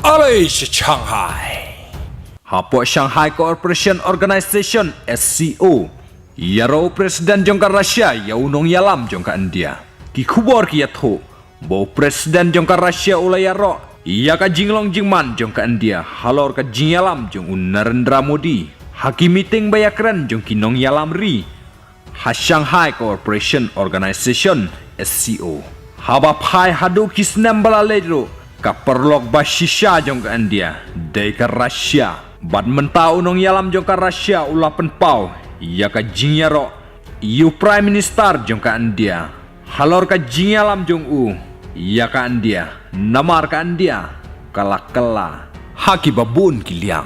Alay Shanghai. Hapok Shanghai Cooperation Organization SCO. Yaro Presiden jongka Rusia ya unong yalam jongka India. Ki khubor ki yatho. Bo Presiden jongka Rusia ulai yaro. Ia ka jinglong jingman jongka India. Halor ka jingyalam jong Narendra Modi. Haki meeting bayakran jong kinong yalam ri. Ha Shanghai Cooperation Organization SCO. Haba phai hadu kisnem balalero. Ka perlok bashisha jong ka India. Dai ka Rusia. Bad mentau nong yalam jong ka Rusia ulah penpau. Ia ka jingyaro. Iu Prime Minister jong ka India. Halor ka jingyalam jong u. Ia ka India. Namar ka India. Kala-kala. Haki babun kiliang.